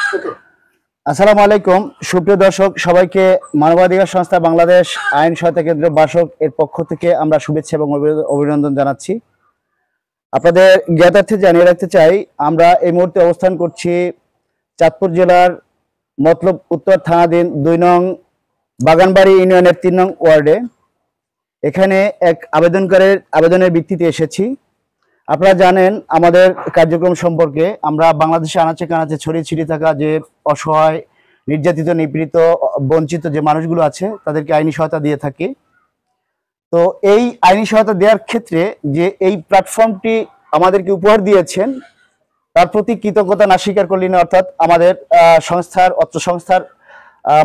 আসসালামু আলাইকুম সুপ্রিয় দর্শক সবাইকে মানবাধিকার সংস্থা বাংলাদেশ আইন সহায়তা কেন্দ্র বাসক এর পক্ষ থেকে আমরা শুভেচ্ছা এবং অভিনন্দন জানাচ্ছি। আপনাদের জ্ঞাতার্থে জানিয়ে রাখতে চাই, আমরা এই মুহূর্তে অবস্থান করছি চাঁদপুর জেলার মতলব উত্তর থানাধীন ২ নং বাগানবাড়ি ইউনিয়নের ৩ নং ওয়ার্ডে। এখানে এক আবেদনকারীর আবেদনের ভিত্তিতে এসেছি। আপনারা জানেন আমাদের কার্যক্রম সম্পর্কে। আমরা বাংলাদেশে আনাচে কানাচে ছড়িয়ে ছিটিয়ে থাকা যে অসহায়, নির্যাতিত, নিপীড়িত, বঞ্চিত যে মানুষগুলো আছে তাদেরকে আইনি সহায়তা দিয়ে থাকি। তো এই আইনি সহায়তা দেওয়ার ক্ষেত্রে যে এই প্ল্যাটফর্মটি আমাদেরকে উপহার দিয়েছেন তার প্রতি কৃতজ্ঞতা না স্বীকার করলেন, অর্থাৎ আমাদের অত্র সংস্থার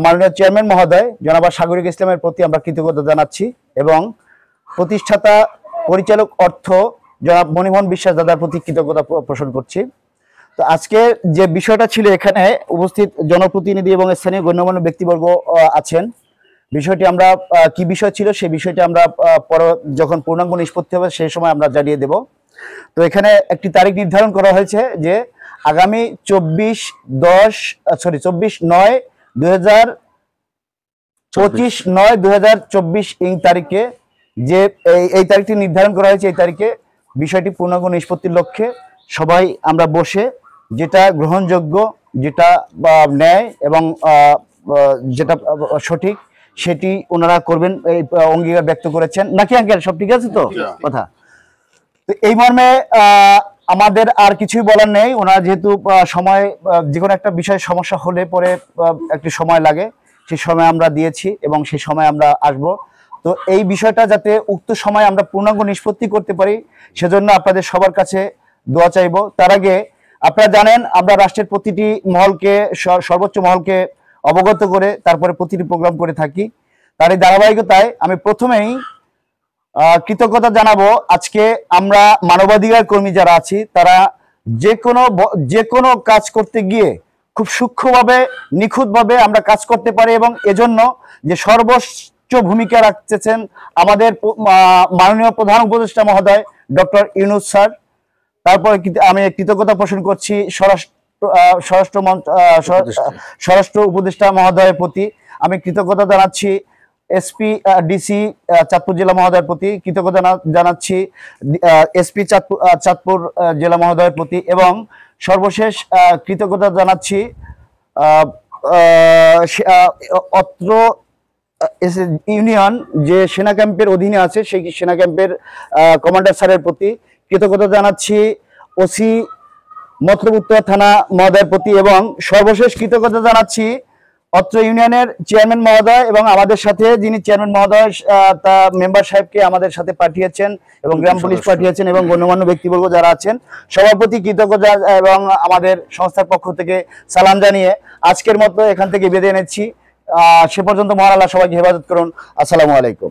মাননীয় চেয়ারম্যান মহোদয় জনাব সাগরিক ইসলামের প্রতি আমরা কৃতজ্ঞতা জানাচ্ছি এবং প্রতিষ্ঠাতা পরিচালক অর্থ জনাব মনিমোহন বিশ্বাস দাদার প্রতি কৃতজ্ঞতা পোষণ করছি। তো আজকে যে বিষয়টা ছিল, এখানে উপস্থিত জনপ্রতিনিধি এবং স্থানীয় গণ্যমান্য ব্যক্তিবর্গ আছেন। বিষয়টি আমরা কি বিষয় ছিল সেই বিষয়টি আমরা যখন পূর্ণাঙ্গ নিষ্পত্তি হবে সেই সময় আমরা জানিয়ে দেব। তো এখানে একটি তারিখ নির্ধারণ করা হয়েছে যে আগামী 24/9/2024 তারিখে যে এই তারিখটি নির্ধারণ করা হয়েছে, এই তারিখে বিষয়টি পূর্ণাঙ্গ নিষ্পত্তির লক্ষ্যে সবাই আমরা বসে যেটা গ্রহণযোগ্য, যেটা ন্যায় এবং যেটা সঠিক সেটি ওনারা করবেন এই অঙ্গীকার ব্যক্ত করেছেন। নাকি আঙ্কেল সব ঠিক আছে তো কথা? তো এই মর্মে আমাদের আর কিছুই বলার নেই। ওনারা যেহেতু সময়, যে কোনো একটা বিষয়ে সমস্যা হলে পরে একটু সময় লাগে, সেই সময় আমরা দিয়েছি এবং সেই সময় আমরা আসব। তো এই বিষয়টা যাতে উক্ত সময় আমরা পূর্ণাঙ্গ নিষ্পত্তি করতে পারি সেজন্য আপনাদের সবার কাছে দোয়া চাইব। তার আগে আপনারা জানেন আমরা রাষ্ট্রের প্রতিটি মহলকে, সর্বোচ্চ মহলকে অবগত করে তারপরে প্রতিটি প্রোগ্রাম করে থাকি। তার এই ধারাবাহিকতায় আমি প্রথমেই কৃতজ্ঞতা জানাবো। আজকে আমরা মানবাধিকার কর্মী যারা আছি তারা যে কোনো কাজ করতে গিয়ে খুব সূক্ষ্মভাবে, নিখুঁতভাবে আমরা কাজ করতে পারি এবং এজন্য যে সর্বোচ্চ ভূমিকা রাখতেছেন আমাদের মাননীয় প্রধান উপদেষ্টা মহোদয় ডক্টর ইউনূস স্যার। তারপরে আমি কৃতজ্ঞতা পোষণ করছি স্বরাষ্ট্র উপদেষ্টা মহোদয়ের প্রতি। আমি কৃতজ্ঞতা জানাচ্ছি এসপি ডিসি চাঁদপুর জেলা মহোদয়ের প্রতি, কৃতজ্ঞতা জানাচ্ছি এসপি চাঁদপুর জেলা মহোদয়ের প্রতি এবং সর্বশেষ কৃতজ্ঞতা জানাচ্ছি অত্র ইউনিয়ন যে সেনা ক্যাম্পের অধীনে আছে সেই সেনা ক্যাম্পের কমান্ডার স্যারের প্রতি, কৃতজ্ঞতা জানাচ্ছি ওসি মতলব উত্তর থানা মহোদয়ের প্রতি এবং সর্বশেষ কৃতজ্ঞতা জানাচ্ছি অত্র ইউনিয়নের চেয়ারম্যান মহোদয় এবং আমাদের সাথে যিনি চেয়ারম্যান মহোদয় তা মেম্বার সাহেবকে আমাদের সাথে পাঠিয়েছেন এবং গ্রাম পুলিশ পাঠিয়েছেন এবং গণ্যমান্য ব্যক্তিবর্গ যারা আছেন সবার প্রতি কৃতজ্ঞতা এবং আমাদের সংস্থার পক্ষ থেকে সালাম জানিয়ে আজকের মতো এখান থেকে বিদায় নিচ্ছি। সে পর্যন্ত মহান আল্লাহ সবাইকে হেফাজত করুন। আসসালামু আলাইকুম।